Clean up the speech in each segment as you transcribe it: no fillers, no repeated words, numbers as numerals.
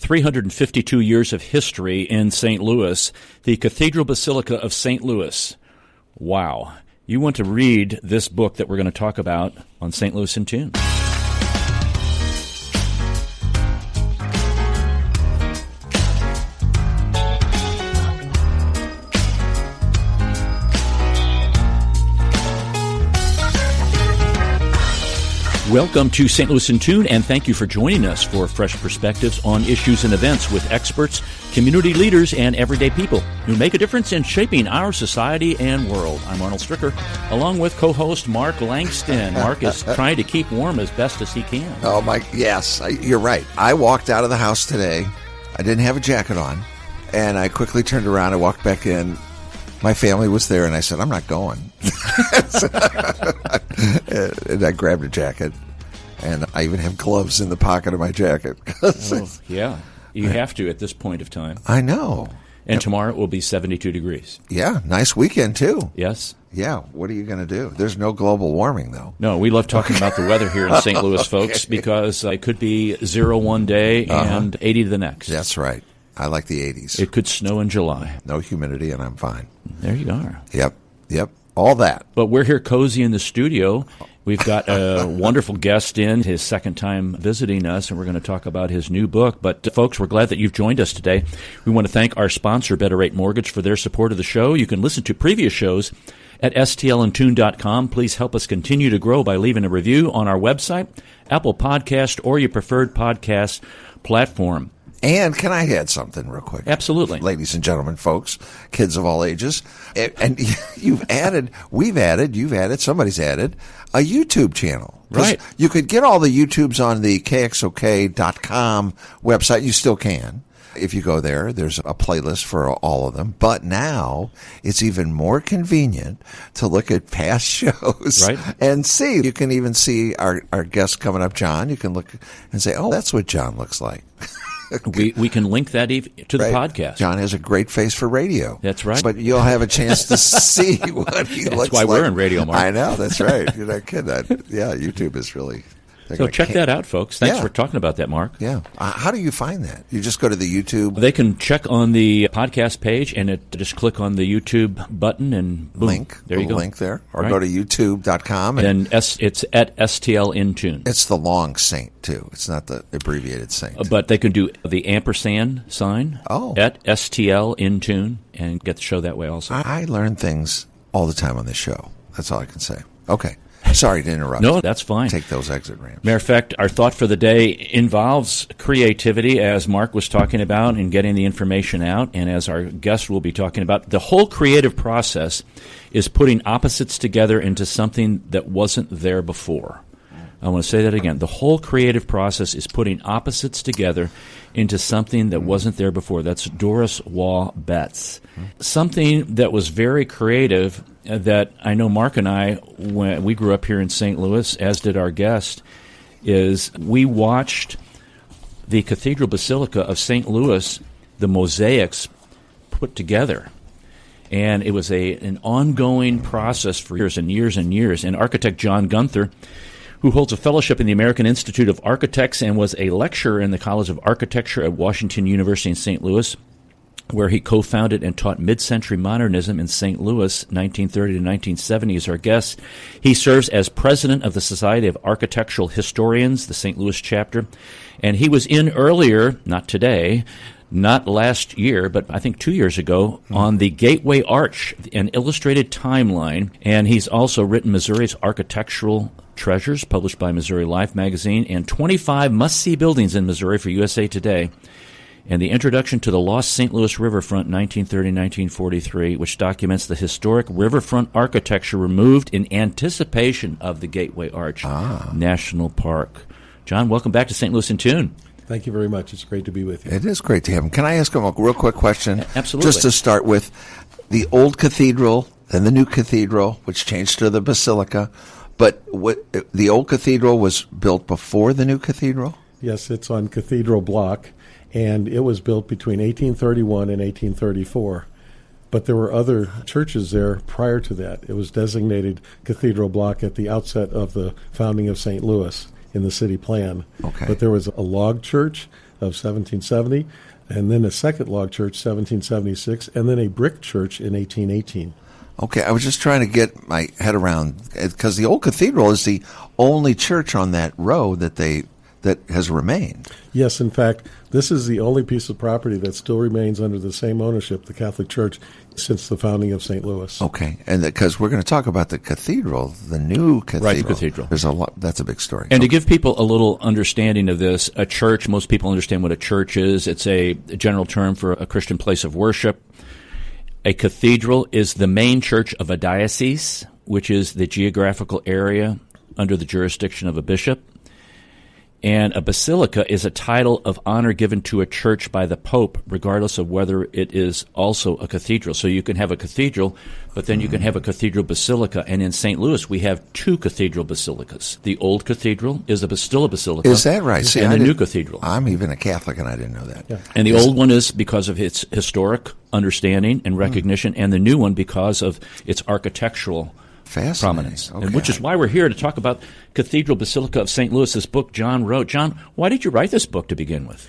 352 years of history in St. Louis, the Cathedral Basilica of St. Louis. Wow. You want to read this book that we're going to talk about on St. Louis in Tune. Welcome to St. Louis in Tune, and thank you for joining us for fresh perspectives on issues and events with experts, community leaders, and everyday people who make a difference in shaping our society and world. I'm Arnold Stricker, along with co-host Mark Langston. Mark is trying to keep warm as best as he can. Oh, my, yes, you're right. I walked out of the house today. I didn't have a jacket on, and I quickly turned around and walked back in. My family was there, and I said, I'm not going. And I grabbed a jacket, and I even have gloves in the pocket of my jacket. Oh, yeah, you have to at this point of time. I know. And tomorrow it will be 72 degrees. Yeah, nice weekend, too. Yes. Yeah, what are you going to do? There's no global warming, though. No, we love talking about the weather here in St. Louis, folks, because it could be 0 one day and 80 the next. That's right. I like the 80s. It could snow in July. No humidity, and I'm fine. There you are. Yep, all that. But we're here cozy in the studio. We've got a wonderful guest in, his second time visiting us, and we're going to talk about his new book. But, folks, we're glad that you've joined us today. We want to thank our sponsor, Better Rate Mortgage, for their support of the show. You can listen to previous shows at stlandtune.com. Please help us continue to grow by leaving a review on our website, Apple Podcast, or your preferred podcast platform. And can I add something real quick? Absolutely. Ladies and gentlemen, folks, kids of all ages. And you've added, somebody's added a YouTube channel. Right. You could get all the YouTubes on the KXOK.com website. You still can. If you go there, there's a playlist for all of them. But now it's even more convenient to look at past shows and see. You can even see our guest coming up, John. You can look and say, oh, that's what John looks like. We can link that to the podcast. John has a great face for radio. That's right. But you'll have a chance to see what he looks like. That's why we're in radio, Mark. I know, that's right. You're not kidding. Yeah, YouTube is really... So check that out, folks. Thanks for talking about that, Mark. Yeah. How do you find that? You just go to the YouTube? They can check on the podcast page, and just click on the YouTube button, and boom. Link. There you go. Link there. Or go to youtube.com. And it's at STL in Tune. It's the long Saint, too. It's not the abbreviated Saint. But they can do the ampersand sign at STL in Tune and get the show that way also. I learn things all the time on this show. That's all I can say. Okay. Sorry to interrupt. No, that's fine. Take those exit ramps. Matter of fact, our thought for the day involves creativity, as Mark was talking about, and getting the information out, and as our guest will be talking about. The whole creative process is putting opposites together into something that wasn't there before. I want to say that again. The whole creative process is putting opposites together into something that wasn't there before. That's Doris Waugh Betts. Something that was very creative that I know Mark and I, when we grew up here in St. Louis, as did our guest, is we watched the Cathedral Basilica of St. Louis, the Mosaics, put together. And it was an ongoing process for years and years and years. And architect John Gunther, who holds a fellowship in the American Institute of Architects and was a lecturer in the College of Architecture at Washington University in St. Louis, where he co-founded and taught mid-century modernism in St. Louis, 1930 to 1970, is our guest. He serves as president of the Society of Architectural Historians, the St. Louis chapter, and he was in earlier, not today, not last year, but I think 2 years ago, on the Gateway Arch, an illustrated timeline, and he's also written Missouri's Architectural Treasures, published by Missouri Life magazine, and 25 must-see buildings in Missouri for USA Today, and the Introduction to the Lost St. Louis Riverfront, 1930-1943, which documents the historic riverfront architecture removed in anticipation of the Gateway Arch National Park. John, welcome back to St. Louis in Tune. Thank you very much. It's great to be with you. It is great to have him. Can I ask him a real quick question? Absolutely. Just to start with, the Old Cathedral and the New Cathedral, which changed to the Basilica, but the Old Cathedral was built before the New Cathedral? Yes, it's on Cathedral Block, and it was built between 1831 and 1834. But there were other churches there prior to that. It was designated Cathedral Block at the outset of the founding of St. Louis in the city plan. Okay. But there was a log church of 1770, and then a second log church, 1776, and then a brick church in 1818. Okay, I was just trying to get my head around, because the Old Cathedral is the only church on that road that has remained. Yes, in fact, this is the only piece of property that still remains under the same ownership, the Catholic Church, since the founding of St. Louis. Okay, and because we're going to talk about the cathedral, the new cathedral. Right, the cathedral. There's a lot. That's a big story. And to give people a little understanding of this, a church, most people understand what a church is. It's a general term for a Christian place of worship. A cathedral is the main church of a diocese, which is the geographical area under the jurisdiction of a bishop. And a basilica is a title of honor given to a church by the Pope, regardless of whether it is also a cathedral. So you can have a cathedral, but then you can have a cathedral basilica. And in St. Louis, we have two cathedral basilicas. The Old Cathedral is still a basilica. Is that right? See, and the new cathedral. I'm even a Catholic, and I didn't know that. Yeah. And the old one is because of its historic understanding and recognition, and the new one because of its architectural prominence, okay. And which is why we're here to talk about Cathedral Basilica of St. Louis, this book John wrote. John, why did you write this book to begin with?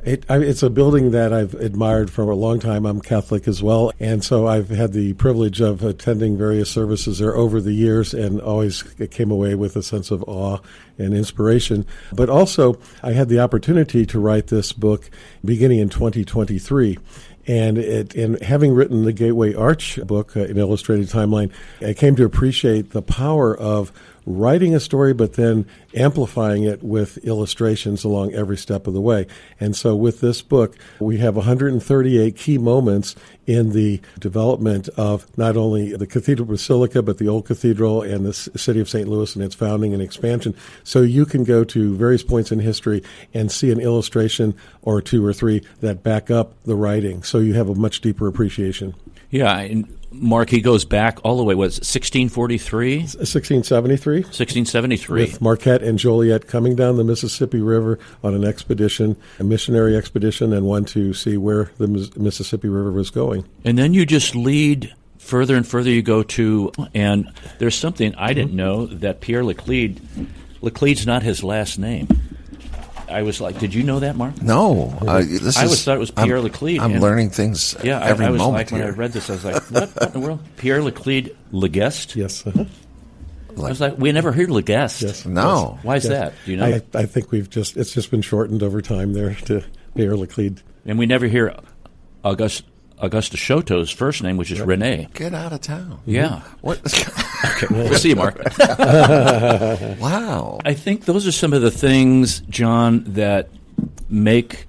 It's a building that I've admired for a long time. I'm Catholic as well, and so I've had the privilege of attending various services there over the years and always came away with a sense of awe and inspiration. But also, I had the opportunity to write this book beginning in 2023. And having written the Gateway Arch book, an illustrated timeline, I came to appreciate the power of writing a story but then amplifying it with illustrations along every step of the way. And so with this book, we have 138 key moments in the development of not only the Cathedral Basilica, but the Old Cathedral and the city of St. Louis and its founding and expansion. So you can go to various points in history and see an illustration or two or three that back up the writing. So you have a much deeper appreciation. Yeah, and Mark, he goes back all the way, 1643? 1673. 1673. With Marquette and Joliet coming down the Mississippi River on an expedition, a missionary expedition, and one to see where the Mississippi River was going. And then you just lead further and further you go to, and there's something I didn't know, that Pierre Leclede's not his last name. I was like, did you know that, Mark? No. I always thought it was Pierre Leclede. I'm learning things every I was moment like, here. when I read this, I was like, what in the world? Pierre Leclede Leguest? Yes. I was like, we never heard Leguest. Yes. No. Why is that? Do you know? I think it's just been shortened over time there to Pierre Leclede. And we never hear Auguste Choteau's first name, which is Rene. Get out of town. Yeah. What? Okay, we'll see you, Mark. Wow. I think those are some of the things, John, that make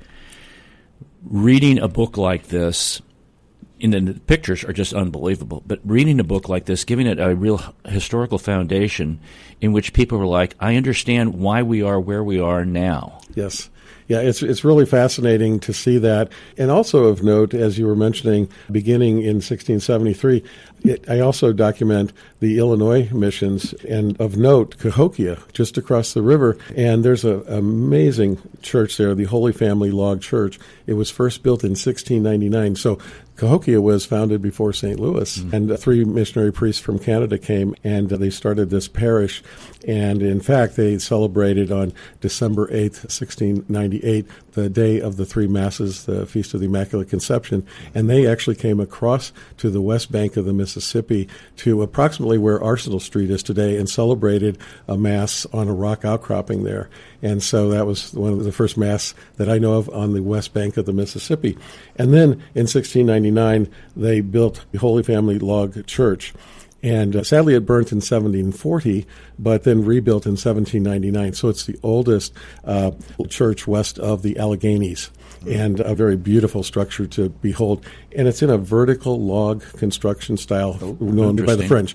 reading a book like this, and the pictures are just unbelievable, but reading a book like this, giving it a real historical foundation in which people were like, I understand why we are where we are now. Yes. Yeah, it's really fascinating to see that. And also of note, as you were mentioning, beginning in 1673, I also document the Illinois missions, and of note, Cahokia, just across the river. And there's an amazing church there, the Holy Family Log Church. It was first built in 1699. So Cahokia was founded before St. Louis, and 3 missionary priests from Canada came, and they started this parish. And in fact, they celebrated on December 8th, 1698, the day of the 3 Masses, the Feast of the Immaculate Conception. And they actually came across to the west bank of the Mississippi to approximately where Arsenal Street is today and celebrated a Mass on a rock outcropping there. And so that was one of the first Mass that I know of on the west bank of the Mississippi. And then in 1699, they built the Holy Family Log Church. And sadly, it burnt in 1740, but then rebuilt in 1799. So it's the oldest church west of the Alleghenies, and a very beautiful structure to behold. And it's in a vertical log construction style known by the French.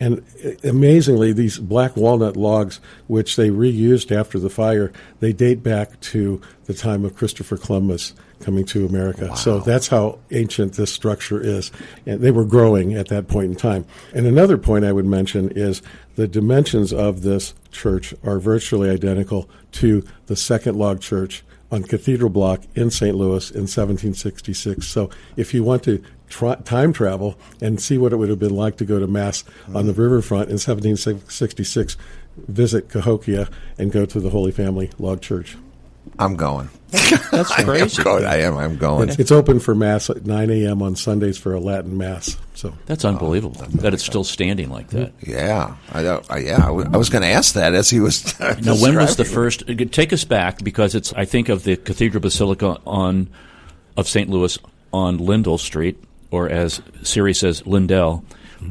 And amazingly, these black walnut logs, which they reused after the fire, they date back to the time of Christopher Columbus coming to America. Wow. So that's how ancient this structure is. And they were growing at that point in time. And another point I would mention is the dimensions of this church are virtually identical to the second log church on Cathedral Block in St. Louis in 1766. So if you want to time travel and see what it would have been like to go to Mass on the riverfront in 1766, visit Cahokia and go to the Holy Family Log Church. I'm going. That's crazy. I'm going. It's open for Mass at 9 a.m. on Sundays for a Latin Mass. So that's unbelievable that it's still standing like that. Yeah. I was going to ask that as he was Now, when was the first? Take us back, because it's, I think of the Cathedral Basilica of St. Louis on Lindell Street, or as Siri says, Lindell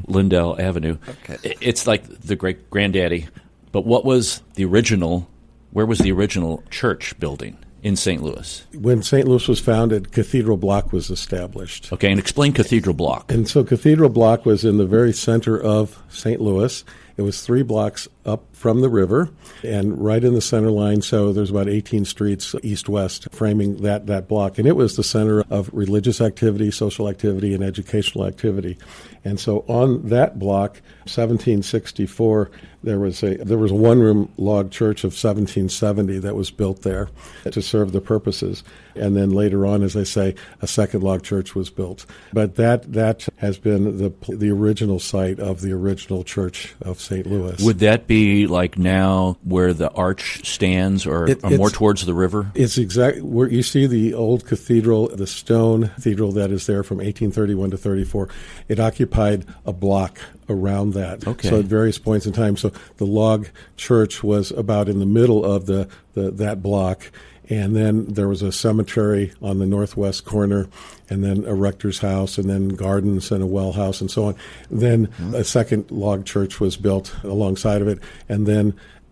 Avenue. Okay. It's like the great granddaddy. But what was the original? Where was the original church building in St. Louis? When St. Louis was founded, Cathedral Block was established. Okay, and explain Cathedral Block. And so Cathedral Block was in the very center of St. Louis. It was 3 blocks up from the river and right in the center line. So there's about 18 streets east-west framing that block. And it was the center of religious activity, social activity, and educational activity. And so on that block, 1764, there was a one-room log church of 1770 that was built there to serve the purposes. And then later on, as I say, a second log church was built. But that has been the original site of the original church of St. Louis. Would that be like now where the arch stands, or more towards the river? It's exactly where you see the old cathedral, the stone cathedral that is there from 1831 to 34. It occupied a block around that. Okay. So at various points in time. So the log church was about in the middle of that block. And then there was a cemetery on the northwest corner, and then a rector's house, and then gardens and a well house, and so on. Then a second log church was built alongside of it. And then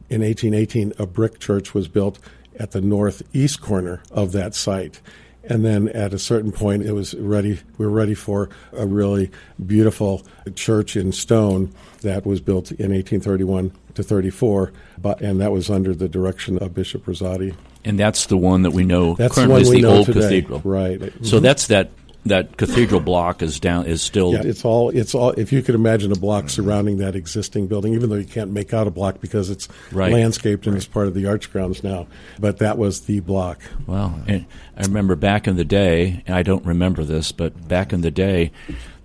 in 1818, a brick church was built at the northeast corner of that site. And then at a certain point, we were ready for a really beautiful church in stone that was built in 1831 to 34, and that was under the direction of Bishop Rosati. And that's the one that we know that's currently is the old today. cathedral. Right. So that's that cathedral block is still. Yeah, it's all. If you could imagine a block surrounding that existing building, even though you can't make out a block because it's landscaped and it's part of the arch grounds now. But that was the block. Wow. And I remember back in the day, and I don't remember this, but back in the day,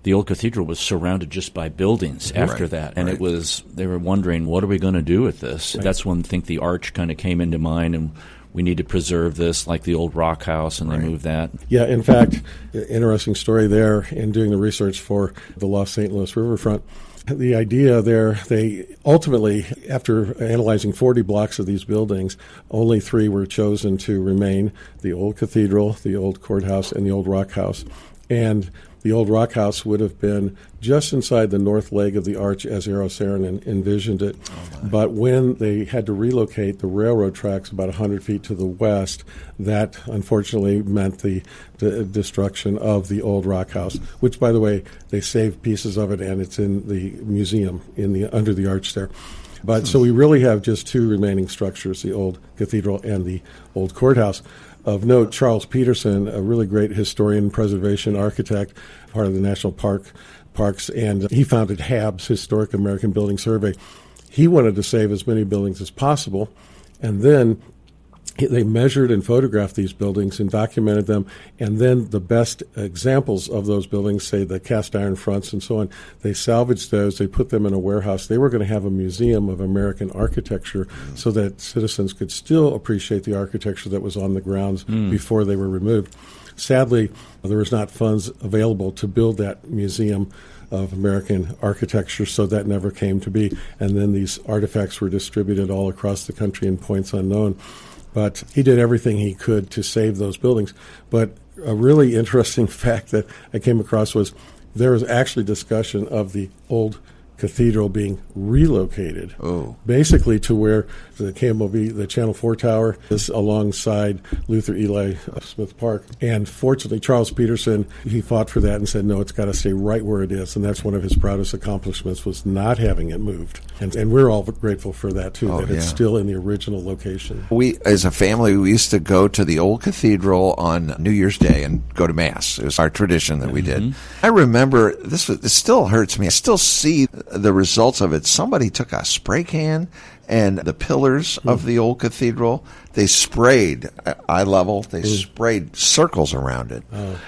the old cathedral was surrounded just by buildings after that. And they were wondering, what are we going to do with this? Right. That's when I think the arch kind of came into mind, and we need to preserve this, like the old rock house, and they moved that. Yeah, in fact, interesting story there in doing the research for the Lost St. Louis Riverfront. The idea there, they ultimately, after analyzing 40 blocks of these buildings, only 3 were chosen to remain: the old cathedral, the old courthouse, and the old rock house. And the old rock house would have been just inside the north leg of the arch as Eros Aaron envisioned it. But when they had to relocate the railroad tracks about 100 feet to the west, that unfortunately meant the destruction of the old rock house, which, by the way, they saved pieces of it, and it's in the museum under the arch there. But so we really have just 2 remaining structures, the old cathedral and the old courthouse. Of note, Charles Peterson, a really great historian, preservation architect, part of the National Parks, and he founded HABS, Historic American Building Survey. He wanted to save as many buildings as possible, and then they measured and photographed these buildings and documented them, and then the best examples of those buildings, say the cast iron fronts and so on, they salvaged those, they put them in a warehouse. They were going to have a museum of American architecture so that citizens could still appreciate the architecture that was on the grounds before they were removed. Sadly, there was not funds available to build that museum of American architecture, so that never came to be. And then these artifacts were distributed all across the country in points unknown. But he did everything he could to save those buildings. But a really interesting fact that I came across was there was actually discussion of the old cathedral being relocated, basically to where the KMOV, the Channel 4 Tower, is alongside Luther Eli Smith Park. And fortunately, Charles Peterson, he fought for that and said, no, it's got to stay right where it is. And that's one of his proudest accomplishments, was not having it moved. And we're all grateful for that, too, it's still in the original location. We, as a family, we used to go to the old cathedral on New Year's Day and go to Mass. It was our tradition that we did. I remember, it still hurts me. I still see the results of it. Somebody took a spray can and the pillars of the old cathedral, they sprayed eye level, they sprayed circles around it.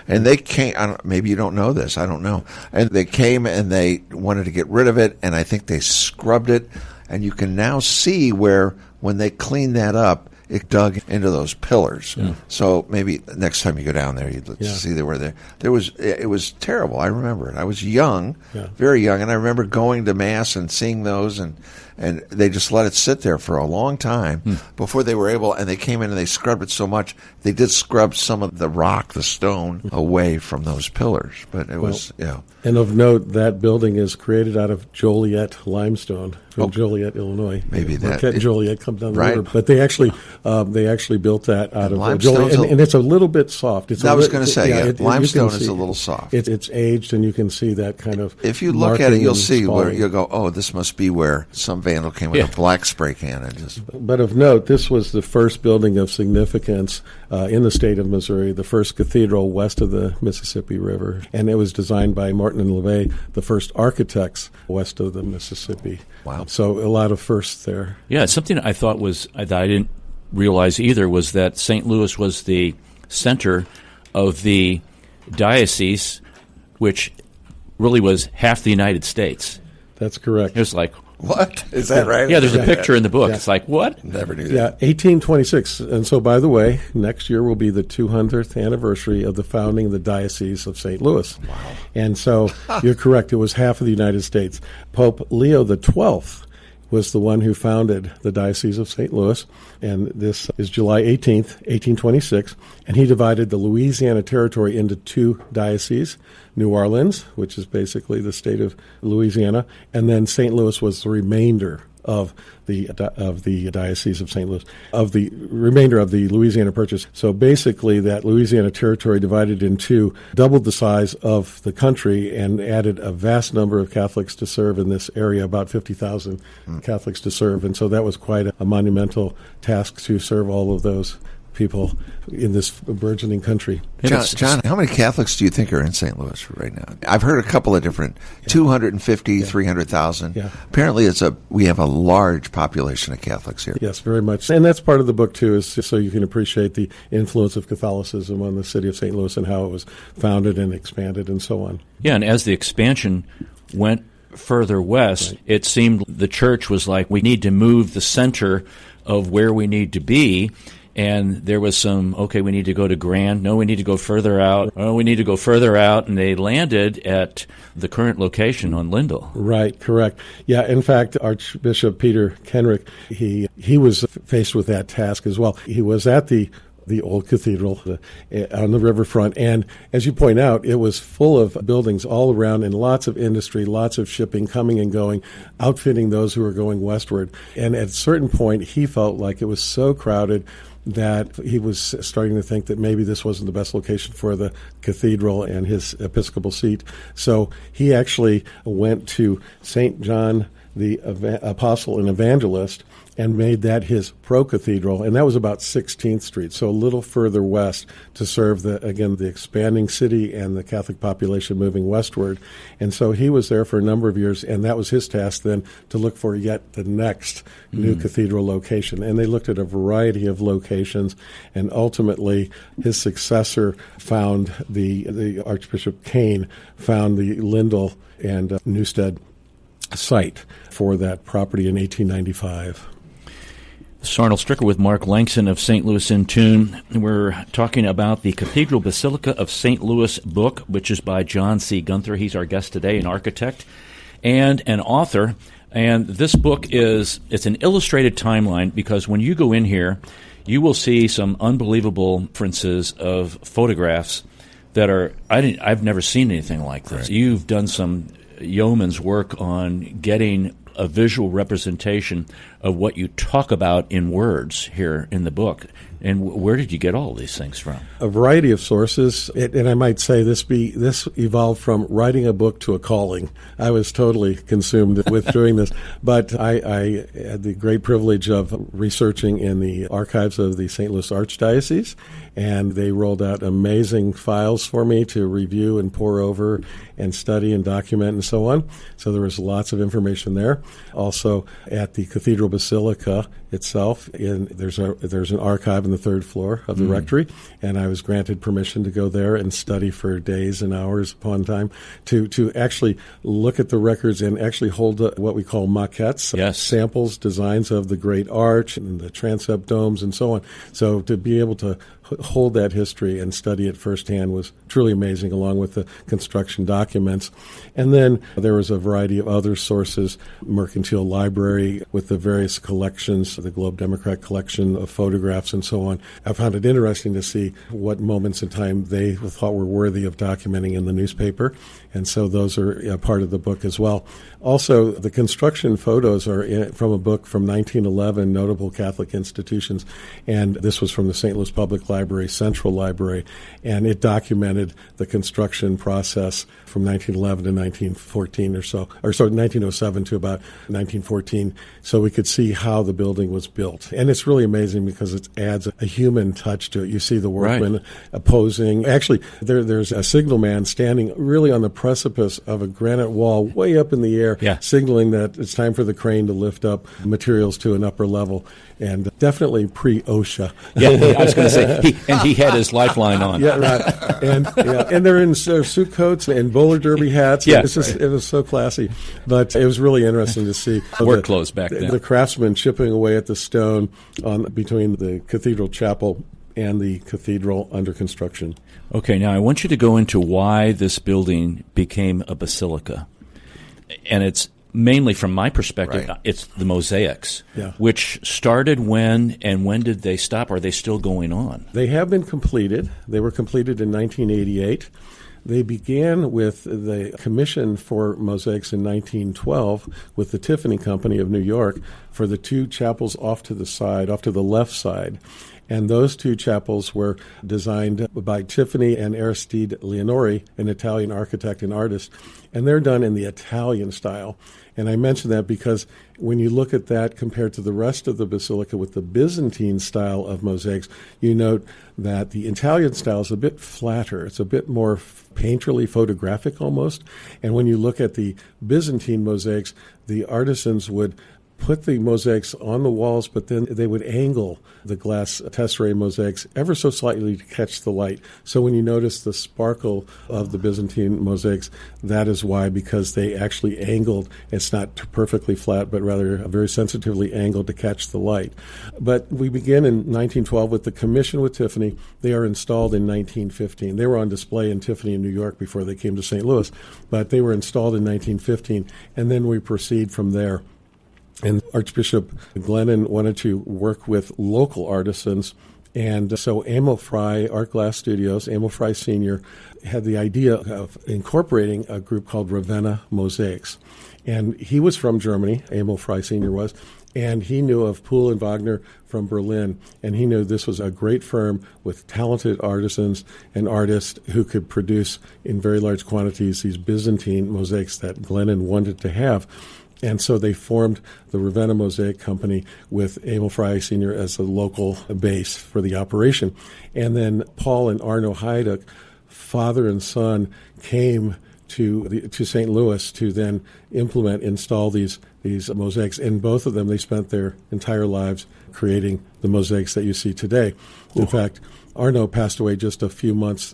And they came, maybe you don't know this, I don't know. And they came and they wanted to get rid of it, and I think they scrubbed it. And you can now see where, when they cleaned that up, it dug into those pillars. Yeah. So maybe next time you go down there, you'd see they were there. It was terrible. I remember it. I was young, very young, and I remember going to Mass and seeing those, and they just let it sit there for a long time before they were able, and they came in and they scrubbed it so much, they did scrub some of the rock, the stone, away from those pillars. But it was, And of note, that building is created out of Joliet limestone from Joliet, Illinois. Maybe that. Joliet comes down the right. river. But they actually built that out of Limestone's Joliet. And it's a little bit soft. I was going to say, limestone is a little soft. It's aged, and you can see that kind of if you look at it, you'll see spalling. where you'll go, oh, this must be where some vandal came with a black spray can and just. But of note, this was the first building of significance in the state of Missouri, the first cathedral west of the Mississippi River. And it was designed by Martin and LeVay, the first architects west of the Mississippi. Wow. So a lot of firsts there. Yeah, something I thought that I didn't realize either was that St. Louis was the center of the diocese, which really was half the United States. That's correct. It was like, what? Is that right? Yeah, there's a picture in the book. It's like, what? Never knew that. Yeah, 1826. And so, by the way, next year will be the 200th anniversary of the founding of the Diocese of St. Louis. Wow. And so you're correct. It was half of the United States. Pope Leo XII was the one who founded the Diocese of St. Louis, and this is July 18th, 1826, and he divided the Louisiana Territory into two dioceses, New Orleans, which is basically the state of Louisiana, and then St. Louis was the remainder of the Diocese of St. Louis, of the remainder of the Louisiana Purchase. So basically that Louisiana Territory divided in two, doubled the size of the country, and added a vast number of Catholics to serve in this area, about 50,000 Catholics to serve. And so that was quite a monumental task to serve all of those people in this burgeoning country. John, how many Catholics do you think are in St. Louis right now? I've heard a couple of different, 250, 300,000. Yeah. Apparently we have a large population of Catholics here. Yes, very much. And that's part of the book, too, is just so you can appreciate the influence of Catholicism on the city of St. Louis and how it was founded and expanded and so on. Yeah, and as the expansion went further west, it seemed the church was like, we need to move the center of where we need to be. And there was we need to go to Grand. No, we need to go further out. Oh, we need to go further out. And they landed at the current location on Lindell. Right, correct. Yeah, in fact, Archbishop Peter Kenrick, he was faced with that task as well. He was at the Old Cathedral on the riverfront. And as you point out, it was full of buildings all around and lots of industry, lots of shipping coming and going, outfitting those who were going westward. And at a certain point, he felt like it was so crowded that he was starting to think that maybe this wasn't the best location for the cathedral and his episcopal seat. So he actually went to St. John the Apostle and Evangelist and made that his pro-cathedral, and that was about 16th Street, so a little further west to serve, the expanding city and the Catholic population moving westward. And so he was there for a number of years, and that was his task then to look for yet the next new cathedral location. And they looked at a variety of locations, and ultimately his successor found the Archbishop Kane found the Lindell and Newstead site for that property in 1895. Arnold Stricker with Mark Langston of St. Louis in Tune. We're talking about the Cathedral Basilica of St. Louis book, which is by John C. Gunther. He's our guest today, an architect and an author. And this book it's an illustrated timeline, because when you go in here, you will see some unbelievable references of photographs that I've never seen anything like this. Right. You've done some yeoman's work on getting a visual representation of what you talk about in words here in the book. And where did you get all these things from? A variety of sources, and I might say this evolved from writing a book to a calling. I was totally consumed with doing this, but I had the great privilege of researching in the archives of the St. Louis Archdiocese, and they rolled out amazing files for me to review and pore over and study and document and so on. So there was lots of information there. Also, at the Cathedral Basilica itself, there's an archive on the third floor of the rectory, and I was granted permission to go there and study for days and hours upon time to actually look at the records and actually hold what we call maquettes, samples, designs of the Great Arch and the transept domes and so on. So to be able to hold that history and study it firsthand was truly amazing, along with the construction documents. And then there was a variety of other sources, Mercantile Library with the various collections, the Globe Democrat collection of photographs and so on. I found it interesting to see what moments in time they thought were worthy of documenting in the newspaper. And so those are a part of the book as well. Also, the construction photos are from a book from 1911, Notable Catholic Institutions, and this was from the St. Louis Public Library, Central Library, and it documented the construction process from 1911 to 1914 or so 1907 to about 1914, so we could see how the building was built. And it's really amazing because it adds a human touch to it. You see the workmen opposing. Actually, there's a signalman standing really on the precipice of a granite wall way up in the air, signaling that it's time for the crane to lift up materials to an upper level. And definitely pre-OSHA. Yeah, I was going to say, he had his lifeline on. Yeah, right. And they're in suit coats and roller derby hats. Yeah, it was so classy. But it was really interesting to see work clothes back then. The craftsmen chipping away at the stone between the cathedral chapel and the cathedral under construction. Okay, now I want you to go into why this building became a basilica. And it's mainly from my perspective, it's the Mosaics, which started when, and when did they stop? Are they still going on? They have been completed. They were completed in 1988. They began with the commission for mosaics in 1912 with the Tiffany Company of New York for the two chapels off to the left side. And those two chapels were designed by Tiffany and Aristide Leonori, an Italian architect and artist, and they're done in the Italian style. And I mention that because when you look at that compared to the rest of the basilica with the Byzantine style of mosaics, you note that the Italian style is a bit flatter. It's a bit more painterly, photographic almost. And when you look at the Byzantine mosaics, the artisans would put the mosaics on the walls, but then they would angle the glass tesserae mosaics ever so slightly to catch the light. So when you notice the sparkle of the Byzantine mosaics, that is why, because they actually angled. It's not perfectly flat, but rather very sensitively angled to catch the light. But we begin in 1912 with the commission with Tiffany. They are installed in 1915. They were on display in Tiffany in New York before they came to St. Louis, but they were installed in 1915, and then we proceed from there. And Archbishop Glennon wanted to work with local artisans. And so Emil Frey, Art Glass Studios, Emil Frey Sr., had the idea of incorporating a group called Ravenna Mosaics. And he was from Germany, Emil Frey Sr. was, and he knew of Poole and Wagner from Berlin. And he knew this was a great firm with talented artisans and artists who could produce in very large quantities these Byzantine mosaics that Glennon wanted to have. And so they formed the Ravenna Mosaic Company with Emil Frey Sr. as a local base for the operation. And then Paul and Arno Hajduk, father and son, came to St. Louis to then install these mosaics. And both of them, they spent their entire lives creating the mosaics that you see today. In fact, Arno passed away just a few months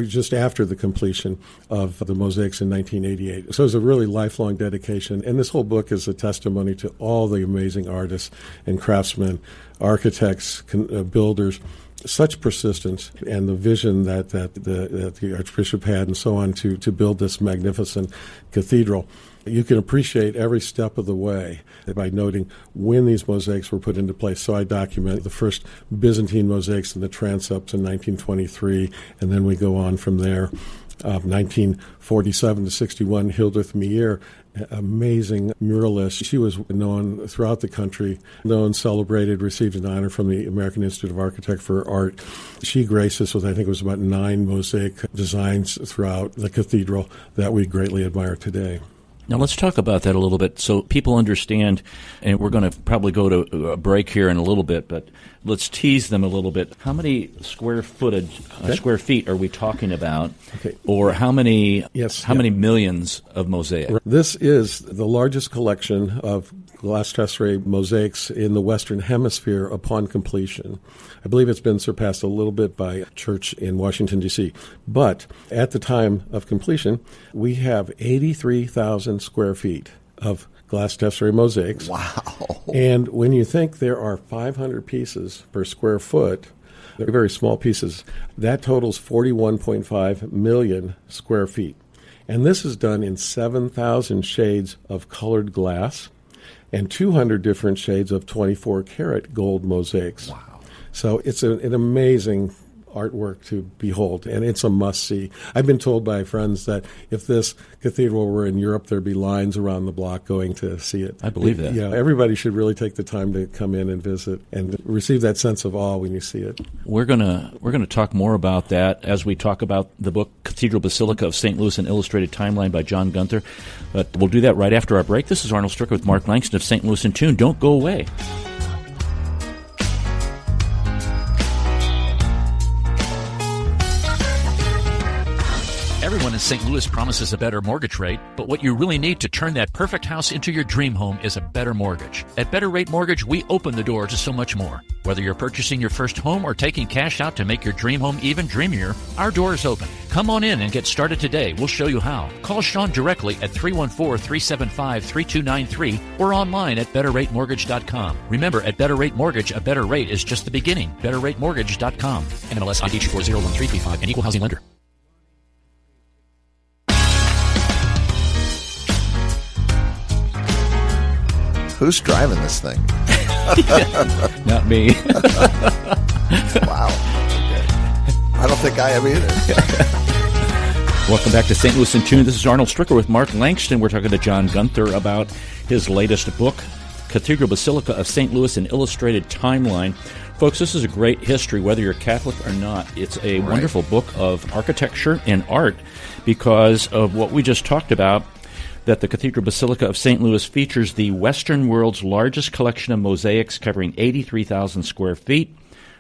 just after the completion of the mosaics in 1988. So it was a really lifelong dedication. And this whole book is a testimony to all the amazing artists and craftsmen, architects, builders, such persistence and the vision that the Archbishop had and so on to build this magnificent cathedral. You can appreciate every step of the way by noting when these mosaics were put into place. So I document the first Byzantine mosaics in the transepts in 1923, and then we go on from there. 1947 to 61, Hildreth Meyer, amazing muralist. She was known throughout the country, celebrated, received an honor from the American Institute of Architects for Art. She graced us with, I think it was about 9 mosaic designs throughout the cathedral that we greatly admire today. Now let's talk about that a little bit so people understand, and we're going to probably go to a break here in a little bit, but let's tease them a little bit. How many square feet are we talking about? Okay. Or how many millions of mosaic? This is the largest collection of glass tesserae mosaics in the Western Hemisphere upon completion. I believe it's been surpassed a little bit by a church in Washington, D.C. But at the time of completion, we have 83,000 square feet of glass tesserae mosaics. Wow. And when you think there are 500 pieces per square foot, they're very small pieces, that totals 41.5 million square feet. And this is done in 7,000 shades of colored glass and 200 different shades of 24-karat gold mosaics. Wow. So it's an amazing artwork to behold, and it's a must-see. I've been told by friends that if this cathedral were in Europe, there'd be lines around the block going to see it. I believe that. Yeah, everybody should really take the time to come in and visit and receive that sense of awe when you see it. We're gonna talk more about that as we talk about the book Cathedral Basilica of St. Louis, an Illustrated Timeline by John Gunther. But we'll do that right after our break. This is Arnold Stricker with Mark Langston of St. Louis in Tune. Don't go away. Everyone in St. Louis promises a better mortgage rate, but what you really need to turn that perfect house into your dream home is a better mortgage. At Better Rate Mortgage, we open the door to so much more. Whether you're purchasing your first home or taking cash out to make your dream home even dreamier, our door is open. Come on in and get started today. We'll show you how. Call Sean directly at 314-375-3293 or online at betterratemortgage.com. Remember, at Better Rate Mortgage, a better rate is just the beginning. betterratemortgage.com. NMLS ID 240135, an equal housing lender. Who's driving this thing? Not me. Wow. Okay. I don't think I am either. Welcome back to St. Louis in Tune. This is Arnold Stricker with Mark Langston. We're talking to John Gunther about his latest book, Cathedral Basilica of St. Louis, an Illustrated Timeline. Folks, this is a great history, whether you're Catholic or not. It's a wonderful book of architecture and art because of what we just talked about, that the Cathedral Basilica of St. Louis features the Western world's largest collection of mosaics covering 83,000 square feet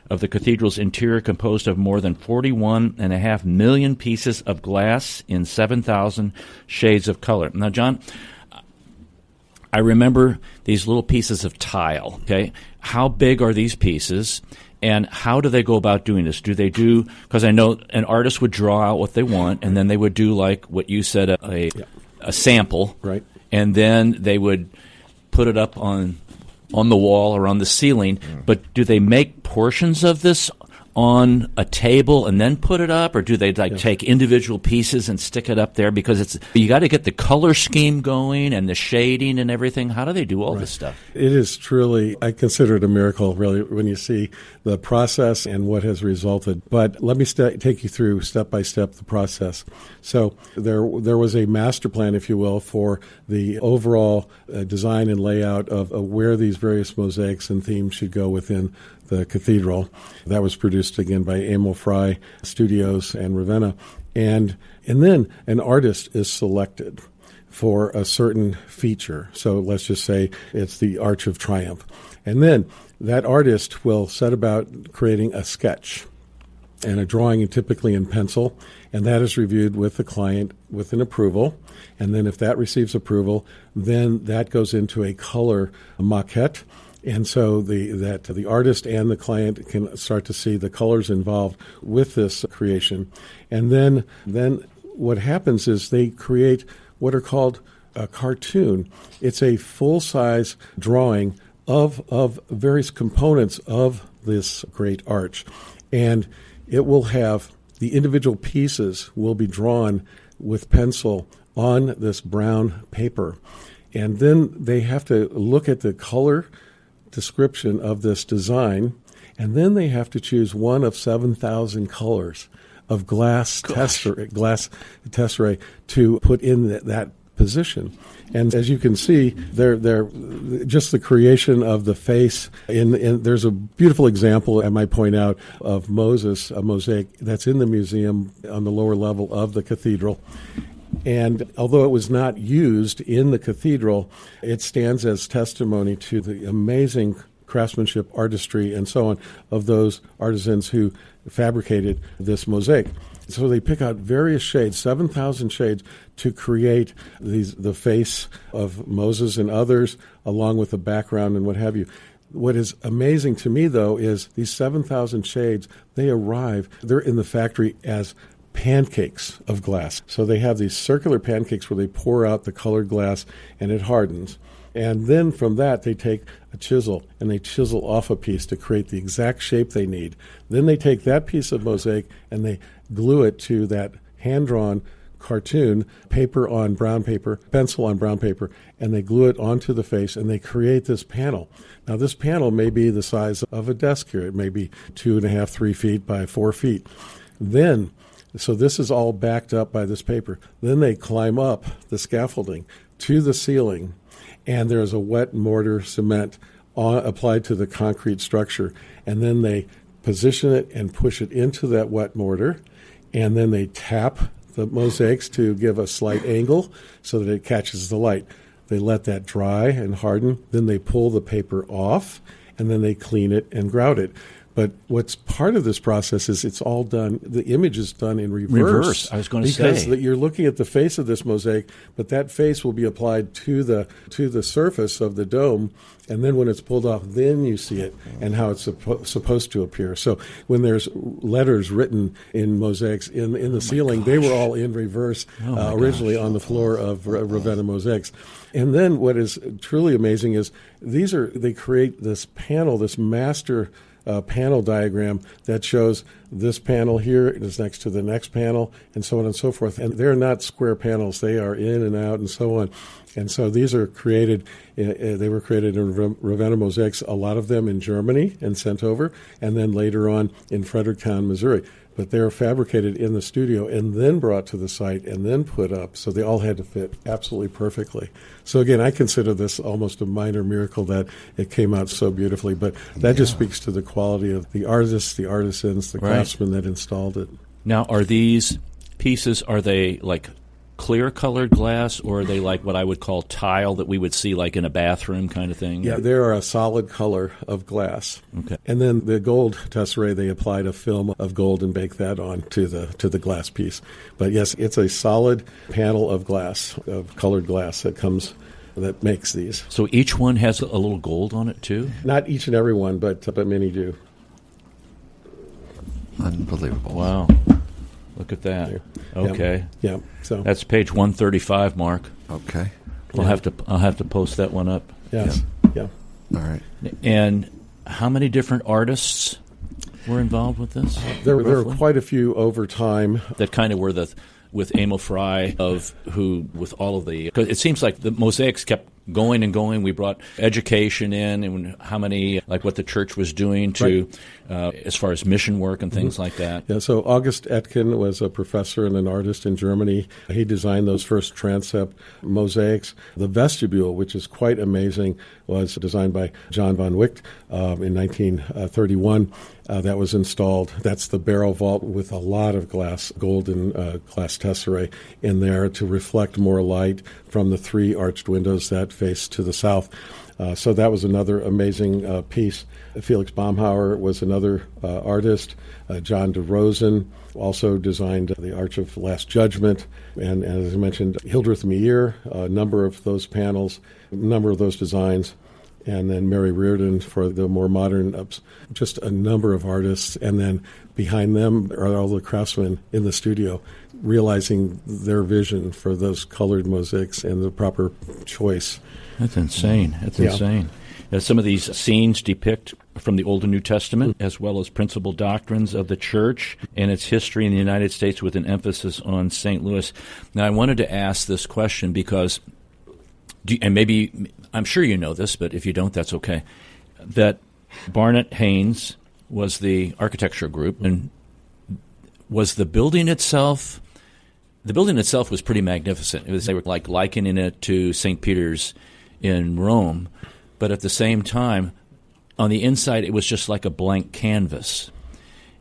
of the cathedral's interior, composed of more than 41.5 million pieces of glass in 7,000 shades of color. Now, John, I remember these little pieces of tile, okay? How big are these pieces, and how do they go about doing this? Do they do, because I know an artist would draw out what they want, and then they would do like what you said, a sample, right? And then they would put it up on the wall or on the ceiling. But do they make portions of this on a table and then put it up, or do they take individual pieces and stick it up there? Because you got to get the color scheme going and the shading and everything. How do they do all this stuff? It is truly, I consider it a miracle, really, when you see the process and what has resulted. But let me take you through step by step the process. So there was a master plan, if you will, for the overall design and layout of where these various mosaics and themes should go within the cathedral. That was produced again by Emil Frey Studios and Ravenna. And then an artist is selected for a certain feature. So let's just say it's the Arch of Triumph. And then that artist will set about creating a sketch and a drawing, typically in pencil, and that is reviewed with the client with an approval. And then if that receives approval, then that goes into a color maquette. And so the artist and the client can start to see the colors involved with this creation. And then what happens is they create what are called a cartoon. It's a full-size drawing of various components of this great arch. And it will have the individual pieces will be drawn with pencil on this brown paper. And then they have to look at the color description of this design, and then they have to choose one of 7,000 colors of glass tesserae to put in that position. And as you can see, they're just the creation of the face. There's a beautiful example, I might point out, of Moses, a mosaic that's in the museum on the lower level of the cathedral. And although it was not used in the cathedral, it stands as testimony to the amazing craftsmanship, artistry, and so on of those artisans who fabricated this mosaic. So they pick out various shades, 7,000 shades, to create the face of Moses and others, along with the background and what have you. What is amazing to me, though, is these 7,000 shades, they're in the factory as pancakes of glass. So they have these circular pancakes where they pour out the colored glass and it hardens. And then from that, they take a chisel and they chisel off a piece to create the exact shape they need. Then they take that piece of mosaic and they glue it to that hand-drawn cartoon, paper on brown paper, pencil on brown paper, and they glue it onto the face and they create this panel. Now, this panel may be the size of a desk here. It may be 2.5, 3 feet by 4 feet. So this is all backed up by this paper. Then they climb up the scaffolding to the ceiling, and there's a wet mortar cement applied to the concrete structure. And then they position it and push it into that wet mortar, and then they tap the mosaics to give a slight angle so that it catches the light. They let that dry and harden. Then they pull the paper off, and then they clean it and grout it. But what's part of this process is it's all done, the image is done in reverse. I was going to say. Because you're looking at the face of this mosaic, but that face will be applied to the surface of the dome, and then when it's pulled off, then you see it and how it's supposed to appear. So when there's letters written in mosaics in the ceiling, they were all in reverse originally on the floor of Ravenna Mosaics. And then what is truly amazing is they create this panel, this master panel diagram that shows this panel here is next to the next panel, and so on and so forth. And they're not square panels; they are in and out, and so on. And so these are created. They were created in Ravenna Mosaics. A lot of them in Germany and sent over, and then later on in Fredericktown, Missouri. But they were fabricated in the studio and then brought to the site and then put up. So they all had to fit absolutely perfectly. So again, I consider this almost a minor miracle that it came out so beautifully. But that just speaks to the quality of the artists, the artisans, the craftsmen that installed it. Now, are these pieces, are they like clear colored glass, or are they like what I would call tile that we would see like in a bathroom kind of thing? Yeah, they are a solid color of glass. Okay. And then the gold tesserae, they applied a film of gold and baked that on to the glass piece. But yes, it's a solid panel of glass, of colored glass that makes these. So each one has a little gold on it too? Not each and every one, but many do. Unbelievable. Wow. Look at that. Okay. Yeah. So that's page 135, Mark. Okay. I'll have to post that one up. Yes. Yeah. All right. And how many different artists were involved with this? There were quite a few over time. That kind of were with Emil Frey with all of the, because it seems like the mosaics kept going and going. We brought education in, and how many, like what the church was doing to, as far as mission work and things like that. Yeah, so August Etkin was a professor and an artist in Germany. He designed those first transept mosaics. The vestibule, which is quite amazing, was designed by John von Wicht in 1931. That was installed. That's the barrel vault with a lot of glass, golden glass tesserae in there to reflect more light from the 3 arched windows that face to the south. So that was another amazing piece. Felix Baumhauer was another artist. John de Rosen also designed the Arch of Last Judgment. And as I mentioned, Hildreth Meir, a number of those panels, a number of those designs. And then Mary Reardon for the more modern, just a number of artists. And then behind them are all the craftsmen in the studio realizing their vision for those colored mosaics and the proper choice. That's insane. That's insane. Some of these scenes depict from the Old and New Testament, as well as principal doctrines of the church and its history in the United States, with an emphasis on St. Louis. Now, I wanted to ask this question because, and maybe, I'm sure you know this, but if you don't, that's okay, that Barnett Haynes was the architecture group, and was the building itself was pretty magnificent. They were like likening it to St. Peter's in Rome, but at the same time, on the inside, it was just like a blank canvas.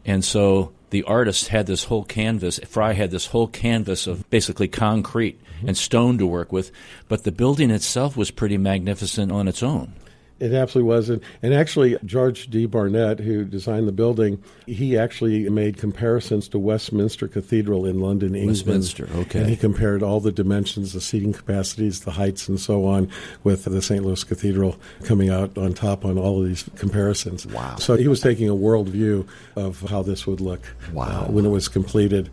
And so the artist had this whole canvas, Frey had this whole canvas of basically concrete and stone to work with, but the building itself was pretty magnificent on its own. It absolutely was. And actually, George D. Barnett, who designed the building, he actually made comparisons to Westminster Cathedral in London, England. Westminster, okay. And he compared all the dimensions, the seating capacities, the heights, and so on, with the St. Louis Cathedral coming out on top on all of these comparisons. Wow. So he was taking a world view of how this would look when it was completed.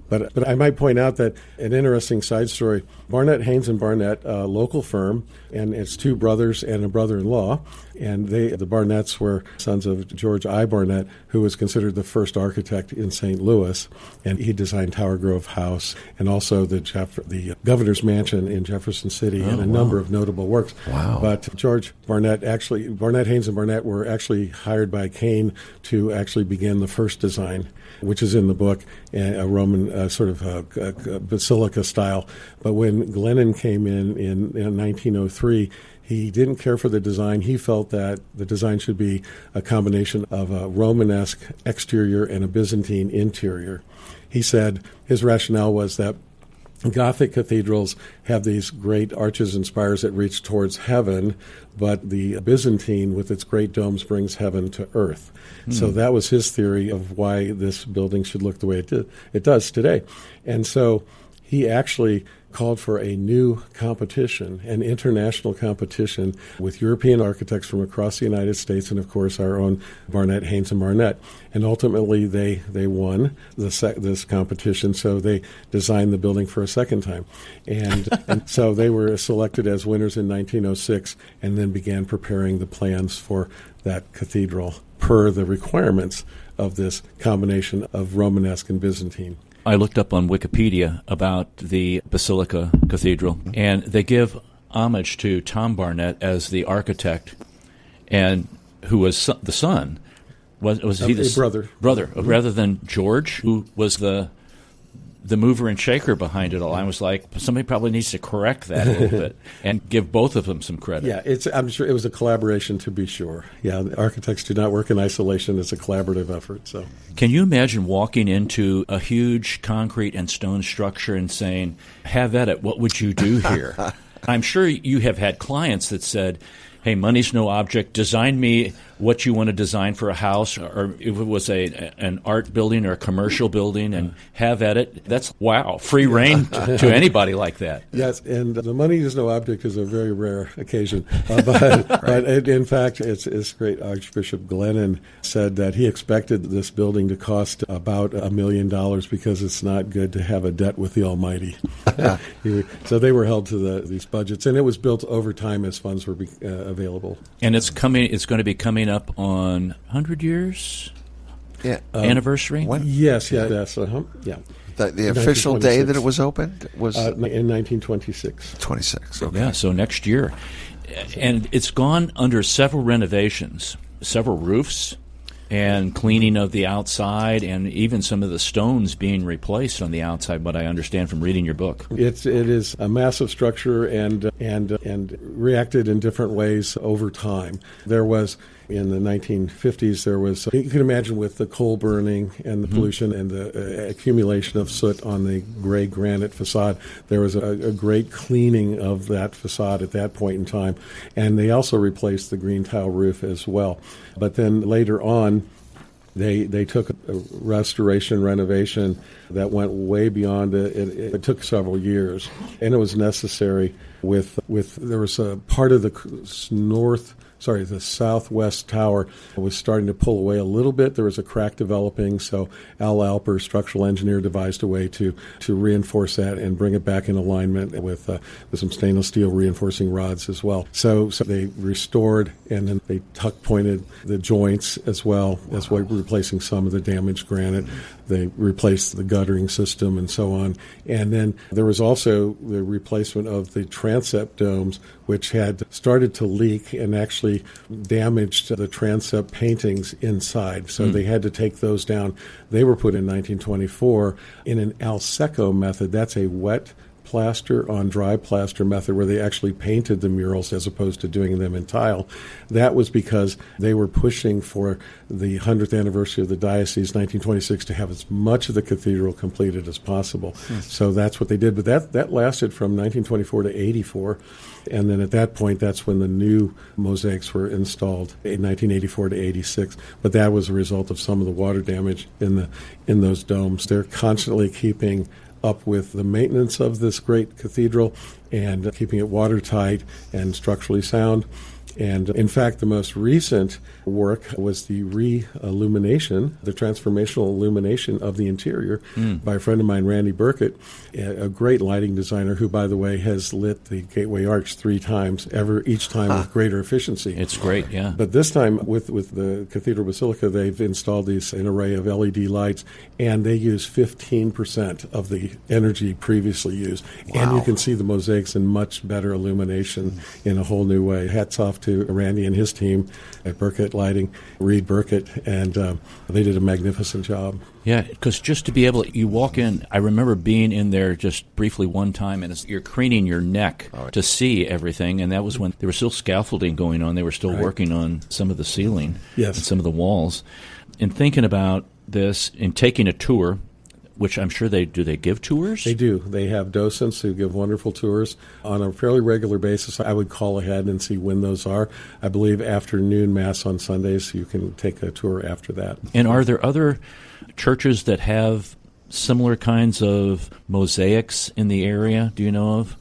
But I might point out that an interesting side story, Barnett, Haynes and Barnett, a local firm, and it's two brothers and a brother-in-law, and the Barnetts were sons of George I. Barnett, who was considered the first architect in St. Louis, and he designed Tower Grove House and also the Governor's Mansion in Jefferson City and a number of notable works. Wow. But George Barnett, Haynes and Barnett were actually hired by Kane to actually begin the first design, which is in the book, a Roman sort of basilica style. But when Glennon came in 1903, he didn't care for the design. He felt that the design should be a combination of a Romanesque exterior and a Byzantine interior. He said his rationale was that Gothic cathedrals have these great arches and spires that reach towards heaven, but the Byzantine, with its great domes, brings heaven to earth. So that was his theory of why this building should look the way it does today. And so he actually called for a new competition, an international competition with European architects from across the United States and, of course, our own Barnett, Haynes, and Barnett. And ultimately, they won this competition, so they designed the building for a second time. And so they were selected as winners in 1906 and then began preparing the plans for that cathedral per the requirements of this combination of Romanesque and Byzantine. I looked up on Wikipedia about the Basilica Cathedral, and they give homage to Tom Barnett as the architect, and who was the son. Was he the brother? Brother, rather than George, who was the mover and shaker behind it all. I was like, somebody probably needs to correct that a little bit and give both of them some credit. Yeah, I'm sure it was a collaboration, to be sure. Yeah, the architects do not work in isolation. It's a collaborative effort. So, can you imagine walking into a huge concrete and stone structure and saying, have at it, what would you do here? I'm sure you have had clients that said, hey, money's no object, design me what you want to design for a house, or if it was an art building or a commercial building, and have at it. That's, wow, free reign to anybody like that. Yes, and the money is no object is a very rare occasion. But in fact, it's great. Archbishop Glennon said that he expected this building to cost about $1 million because it's not good to have a debt with the Almighty. So they were held to these budgets, and it was built over time as funds were available. And it's going to be coming up on 100 years anniversary? When? Yes. Yeah. The official day that it was opened was in 1926. 26. Okay. Yeah, so next year. And it's gone under several renovations, several roofs, and cleaning of the outside, and even some of the stones being replaced on the outside, what I understand from reading your book. It is a massive structure and reacted in different ways over time. There was, in the 1950s, there was, you can imagine with the coal burning and the pollution and the accumulation of soot on the gray granite facade, there was a great cleaning of that facade at that point in time. And they also replaced the green tile roof as well. But then later on, they took a restoration, renovation that went way beyond it. It took several years, and it was necessary. There was a part of the southwest tower was starting to pull away a little bit. There was a crack developing, so Al Alper, structural engineer, devised a way to reinforce that and bring it back in alignment with some stainless steel reinforcing rods as well. So they restored, and then they tuck pointed the joints as well, as well, replacing some of the damaged granite. They replaced the guttering system and so on. And then there was also the replacement of the transept domes, which had started to leak and actually damaged the transept paintings inside. So they had to take those down. They were put in 1924 in an al secco method. That's a wet plaster on dry plaster method where they actually painted the murals as opposed to doing them in tile. That was because they were pushing for the 100th anniversary of the diocese, 1926, to have as much of the cathedral completed as possible. So that's what they did. But that lasted from 1924 to 84. And then at that point, that's when the new mosaics were installed in 1984 to 86. But that was a result of some of the water damage in those domes. They're constantly keeping up with the maintenance of this great cathedral and keeping it watertight and structurally sound. And in fact, the most recent work was the re-illumination, the transformational illumination of the interior by a friend of mine, Randy Burkett, a great lighting designer who, by the way, has lit the Gateway Arch 3 times, each time with greater efficiency. It's great, yeah. But this time with the Cathedral Basilica, they've installed an array of LED lights, and they use 15% of the energy previously used. Wow. And you can see the mosaics in much better illumination in a whole new way. Hats off to Randy and his team at Burkett Lighting, Reed Burkett, and they did a magnificent job. Yeah, because just to be able, you walk in, I remember being in there just briefly one time, and you're craning your neck to see everything, and that was when there was still scaffolding going on. They were still working on some of the ceiling, and some of the walls. And thinking about this and taking a tour, which I'm sure they give tours? They do. They have docents who give wonderful tours on a fairly regular basis. I would call ahead and see when those are. I believe afternoon Mass on Sundays, so you can take a tour after that. And are there other churches that have similar kinds of mosaics in the area? Do you know of?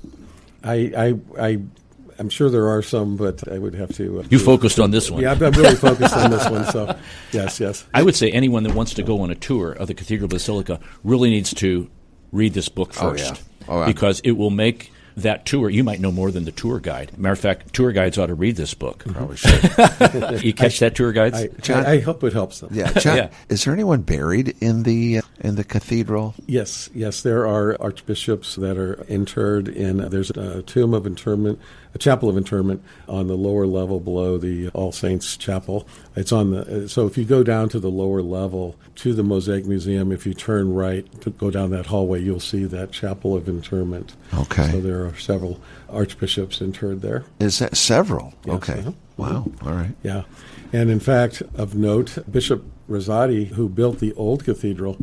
I'm sure there are some, but I would have to... You focused on this one. Yeah, I'm really focused on this one, so yes. I would say anyone that wants to go on a tour of the Cathedral Basilica really needs to read this book first. Because it will make that tour, you might know more than the tour guide. Matter of fact, tour guides ought to read this book. Probably should. You catch that, tour guides? I hope it helps them. Yeah, John, is there anyone buried in the cathedral? Yes, there are archbishops that are interred in. There's a tomb of interment, a chapel of interment on the lower level below the All Saints Chapel. It's on so if you go down to the lower level to the Mosaic Museum, if you turn right to go down that hallway, you'll see that chapel of interment. Okay. So there are several archbishops interred there. Is that several? Yes, okay. Wow. All right. Yeah. And in fact, of note, Bishop Rosati, who built the Old Cathedral,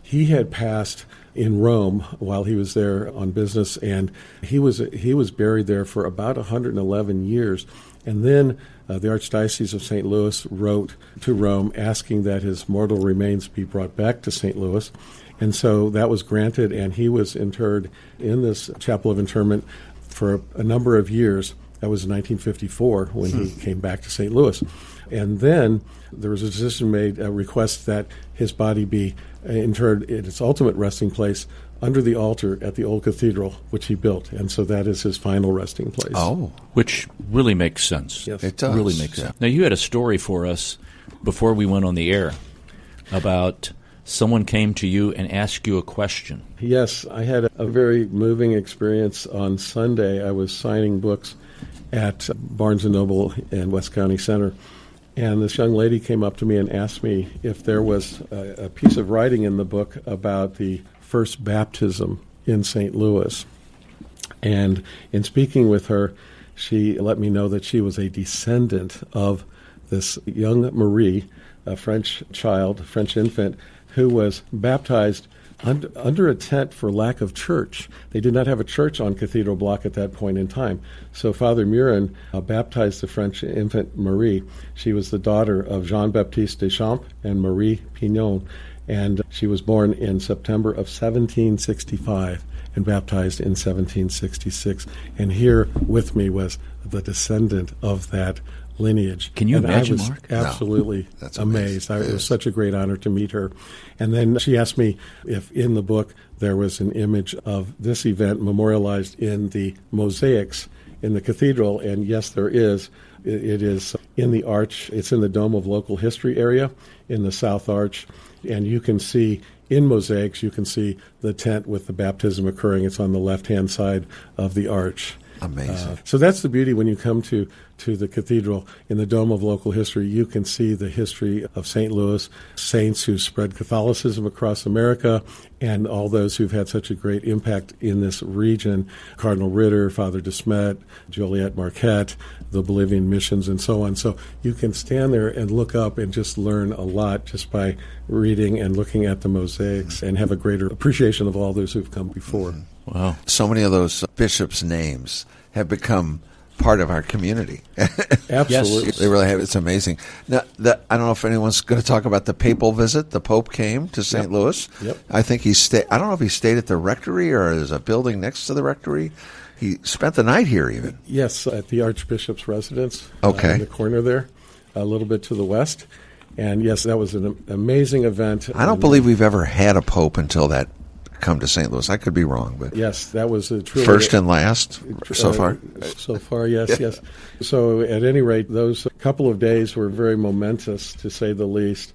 he had passed in Rome while he was there on business, and he was buried there for about 111 years. And then the Archdiocese of St. Louis wrote to Rome asking that his mortal remains be brought back to St. Louis. And so that was granted, and he was interred in this chapel of interment for a number of years. That was in 1954 when he came back to St. Louis. And then there was a decision made, a request that his body be interred in its ultimate resting place under the altar at the Old Cathedral, which he built. And so that is his final resting place. Oh. Which really makes sense. Yes. It does. Really makes sense. Now, you had a story for us before we went on the air about someone came to you and asked you a question. Yes, I had a very moving experience on Sunday. I was signing books at Barnes & Noble in West County Center, and this young lady came up to me and asked me if there was a piece of writing in the book about the first baptism in St. Louis. And in speaking with her, she let me know that she was a descendant of this young Marie, a French child, a French infant, who was baptized under a tent for lack of church. They did not have a church on Cathedral Block at that point in time. So Father Murin baptized the French infant Marie. She was the daughter of Jean-Baptiste Deschamps and Marie Pignon, and she was born in September of 1765 and baptized in 1766. And here with me was the descendant of that lineage. Can you imagine, I was Mark? absolutely amazed. It was such a great honor to meet her. And then she asked me if in the book there was an image of this event memorialized in the mosaics in the cathedral. And yes, there is. It is in the arch. It's in the Dome of Local History area in the South Arch. And you can see in mosaics, you can see the tent with the baptism occurring. It's on the left-hand side of the arch. Amazing. So that's the beauty when you come to to the cathedral, in the Dome of Local History, you can see the history of St. Louis, saints who spread Catholicism across America, and all those who've had such a great impact in this region, Cardinal Ritter, Father de Smet, Joliet Marquette, the Bolivian missions, and so on. So you can stand there and look up and just learn a lot just by reading and looking at the mosaics and have a greater appreciation of all those who've come before. Wow. So many of those bishops' names have become part of our community. Absolutely. They really have. It's amazing. Now, I don't know if anyone's going to talk about the papal visit. The Pope came to St. Louis. Yep. I think he stayed. I don't know if he stayed at the rectory or there's a building next to the rectory. He spent the night here even. Yes, at the Archbishop's residence. Okay. In the corner there, a little bit to the west. And yes, that was an amazing event. I don't believe we've ever had a pope until that come to St. Louis. I could be wrong, but yes, that was a truly first and last so far. So far, yes, yes. So at any rate, those couple of days were very momentous, to say the least.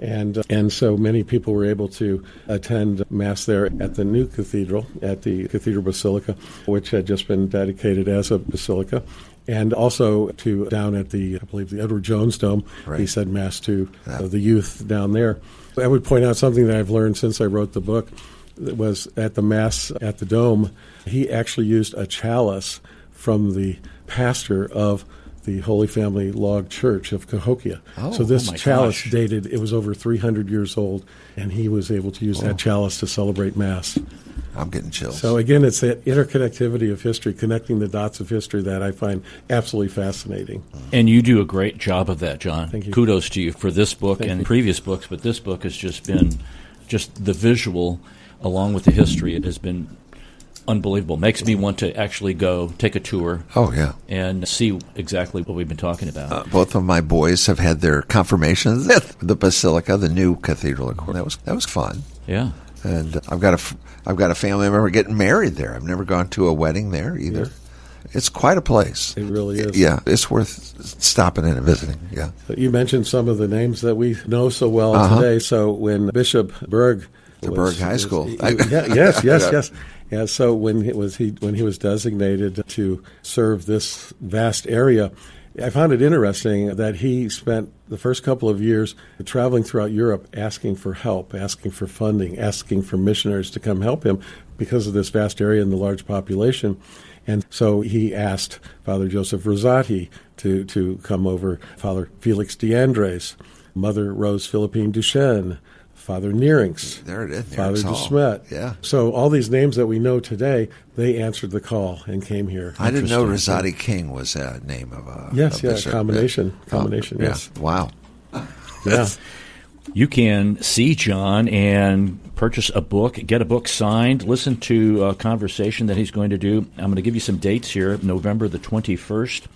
And so many people were able to attend Mass there at the new cathedral, at the Cathedral Basilica, which had just been dedicated as a basilica, and also to down at the, I believe, the Edward Jones Dome. Right. He said Mass to the youth down there. I would point out something that I've learned since I wrote the book. It was at the Mass at the Dome, he actually used a chalice from the pastor of the Holy Family Log Church of Cahokia. So this chalice dated, it was over 300 years old, and he was able to use that chalice to celebrate Mass. I'm getting chills. So again, it's that interconnectivity of history, connecting the dots of history that I find absolutely fascinating. And you do a great job of that, John. Thank you. Kudos to you for this book Thank and you. previous books, but this book has just been, just the visual along with the history, it has been unbelievable. Makes me want to actually go take a tour. Oh, yeah. And see exactly what we've been talking about. Both of my boys have had their confirmations at the Basilica, the new cathedral. Of course, that was fun. Yeah. And I've got a family member getting married there. I've never gone to a wedding there either. Yeah. It's quite a place. It really is. Yeah, it's worth stopping in and visiting. Yeah. You mentioned some of the names that we know so well today. So when Bishop Berg, the Berg High School. Yes. Yeah, so when he was designated to serve this vast area, I found it interesting that he spent the first couple of years traveling throughout Europe asking for help, asking for funding, asking for missionaries to come help him because of this vast area and the large population. And so he asked Father Joseph Rosati to come over, Father Felix DeAndres, Mother Rose Philippine Duchesne, Father Nearings, there it is, Father de Smet. Yeah. So all these names that we know today, they answered the call and came here. I didn't know Rosati King was a name of a bishop. Combination, yes. Wow. Yeah. You can see John and purchase a book, get a book signed, listen to a conversation that he's going to do. I'm going to give you some dates here. November the 21st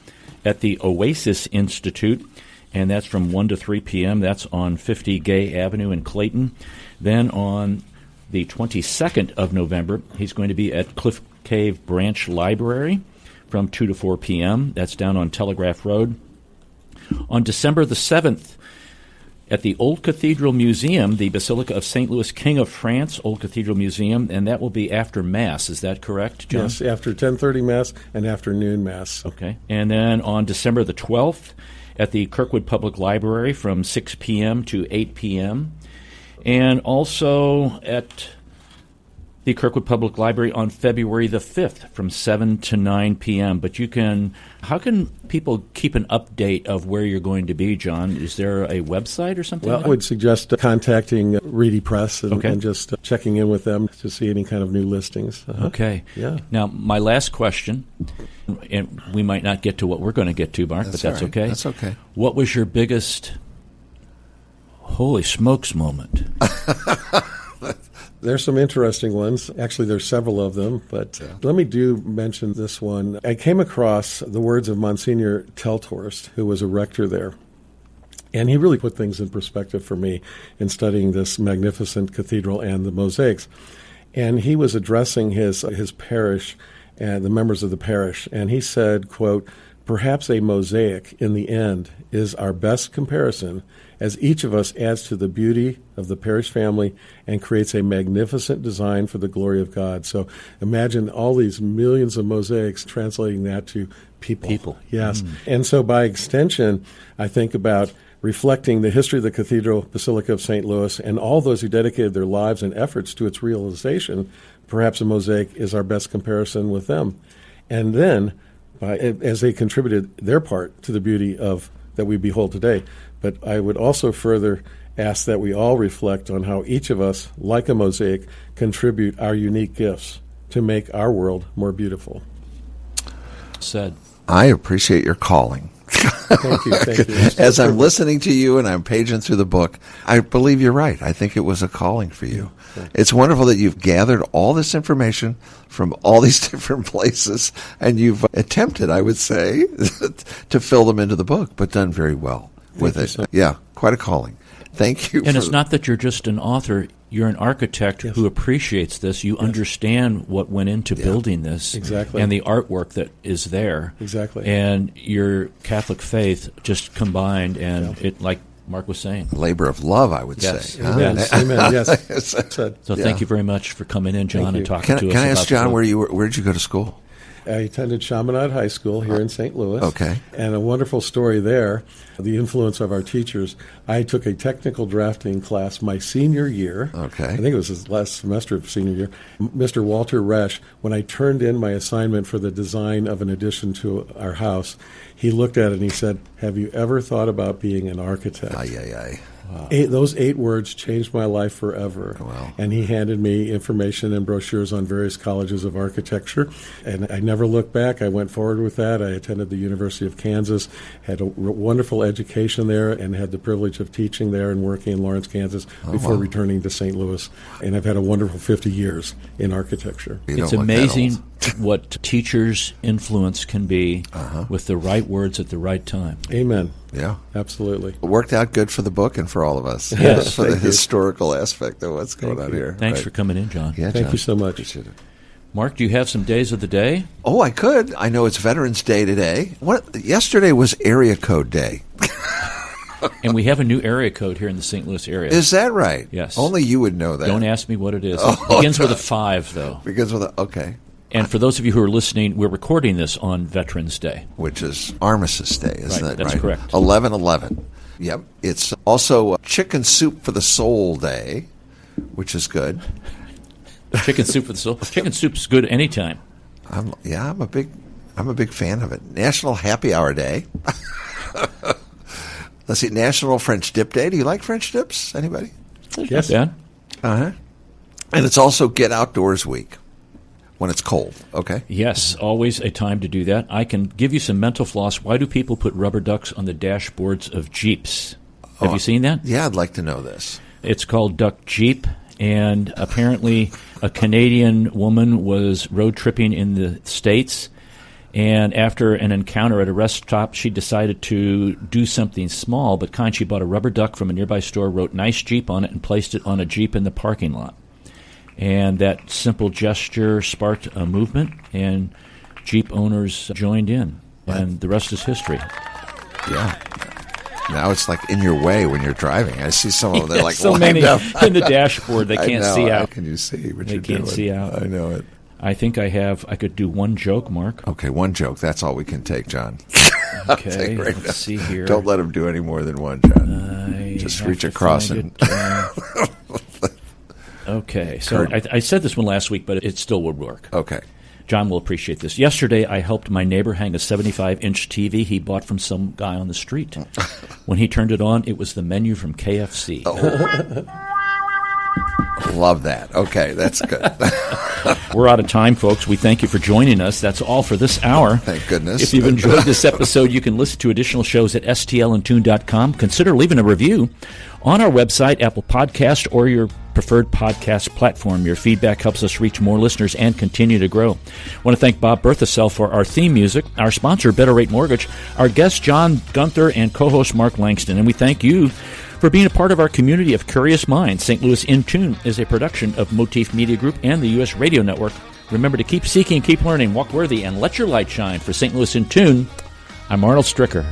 at the Oasis Institute, and that's from 1 to 3 p.m. That's on 50 Gay Avenue in Clayton. Then on the 22nd of November, he's going to be at Cliff Cave Branch Library from 2 to 4 p.m. That's down on Telegraph Road. On December the 7th, at the Old Cathedral Museum, the Basilica of St. Louis, King of France, Old Cathedral Museum, and that will be after Mass. Is that correct, John? Yes, after 10:30 Mass and afternoon Mass. Okay. And then on December the 12th, at the Kirkwood Public Library from 6 p.m. to 8 p.m., and also at the Kirkwood Public Library on February the 5th from 7 to 9 p.m. But how can people keep an update of where you're going to be, John? Is there a website or something? Well, I would suggest contacting Reedy Press and just checking in with them to see any kind of new listings. Okay. Yeah. Now, my last question, and we might not get to what we're going to get to, Mark, but that's okay. That's okay. What was your biggest holy smokes moment? There's some interesting ones. Actually, there's several of them, but let me mention this one. I came across the words of Monsignor Teltorst, who was a rector there, and he really put things in perspective for me in studying this magnificent cathedral and the mosaics. And he was addressing his parish and the members of the parish, and he said, quote, "Perhaps a mosaic in the end is our best comparison as each of us adds to the beauty of the parish family and creates a magnificent design for the glory of God. So imagine all these millions of mosaics translating that to people. Yes. And so by extension, I think about reflecting the history of the Cathedral Basilica of St. Louis and all those who dedicated their lives and efforts to its realization. Perhaps a mosaic is our best comparison with them. And then, as they contributed their part to the beauty of that we behold today. But I would also further ask that we all reflect on how each of us, like a mosaic, contribute our unique gifts to make our world more beautiful. Said. I appreciate your calling. Thank you. As I'm listening to you and I'm paging through the book, I believe you're right. I think it was a calling for you. Yeah. It's wonderful that you've gathered all this information from all these different places, and you've attempted, I would say, to fill them into the book, but done very well with it. Yeah, quite a calling. Thank you. And it's not that you're just an author. You're an architect who appreciates this. You understand what went into building this. Exactly. And the artwork that is there. Exactly. And your Catholic faith just combined, and it, like Mark was saying. Labor of love, I would Yes. say. Amen. Amen. Yes. So thank you very much for coming in, John, and talking to us Can I ask about John, Oh. the book. where did you go to school? I attended Chaminade High School here in St. Louis. Okay. And a wonderful story there, the influence of our teachers. I took a technical drafting class my senior year. Okay. I think it was his last semester of senior year. Mr. Walter Resch, when I turned in my assignment for the design of an addition to our house, he looked at it and he said, "Have you ever thought about being an architect?" Wow. Those 8 words changed my life forever. Wow. And he handed me information and brochures on various colleges of architecture. And I never looked back. I went forward with that. I attended the University of Kansas, had a wonderful education there, and had the privilege of teaching there and working in Lawrence, Kansas before returning to St. Louis. And I've had a wonderful 50 years in architecture. It's amazing what teachers' influence can be with the right words at the right time. Amen. Yeah. Absolutely. It worked out good for the book and for all of us. Yes. For the Thank you. historical aspect of what's going on here. Thanks Right. for coming in, John. Yeah, Thank John. you so much. Appreciate it. Mark, do you have some days of the day? Oh, I could. I know it's Veterans Day today. Yesterday was Area Code Day. And we have a new area code here in the St. Louis area. Is that right? Yes. Only you would know that. Don't ask me what it is. It begins with a 5, though. Because with okay. And for those of you who are listening, we're recording this on Veterans Day. Which is Armistice Day, isn't Right, it? that's right? correct. 11/11. Yep. It's also Chicken Soup for the Soul Day, which is good. Chicken soup for the soul. Chicken soup's good anytime. I'm a big fan of it. National Happy Hour Day. Let's see, National French Dip Day. Do you like French dips? Anybody? Yes. Not bad. And it's also Get Outdoors Week when it's cold. Okay. Yes, always a time to do that. I can give you some mental floss. Why do people put rubber ducks on the dashboards of Jeeps? Have you seen that? Yeah, I'd like to know this. It's called Duck Jeep, and apparently a Canadian woman was road tripping in the States, and after an encounter at a rest stop, she decided to do something small but kind. She bought a rubber duck from a nearby store, wrote "Nice Jeep" on it, and placed it on a Jeep in the parking lot. And that simple gesture sparked a movement, and Jeep owners joined in, and the rest is history. Yeah. Now it's like in your way when you're driving. I see some of them, they're like so lined many up. in the dashboard. They can't see How out. can you see what They you're can't doing? see out. I know it. I think I could do one joke, Mark. Okay, one joke. That's all we can take, John. Okay, right let's now. see here. Don't let him do any more than one, John. I Just have reach to across find and... it. Okay, so I said this one last week, but it still would work. Okay. John will appreciate this. Yesterday, I helped my neighbor hang a 75-inch TV he bought from some guy on the street. When he turned it on, it was the menu from KFC. Love that. Okay, that's good. We're out of time, folks. We thank you for joining us. That's all for this hour. Thank goodness. If you've enjoyed this episode, you can listen to additional shows at stlandtune.com. Consider leaving a review on our website, Apple Podcast, or your preferred podcast platform. Your feedback helps us reach more listeners and continue to grow. I want to thank Bob Berthasell for our theme music, our sponsor, Better Rate Mortgage, our guest, John Gunther, and co-host Mark Langston. And we thank you for being a part of our community of curious minds. St. Louis in Tune is a production of Motif Media Group and the U.S. Radio Network. Remember to keep seeking, keep learning, walk worthy, and let your light shine. For St. Louis in Tune, I'm Arnold Stricker.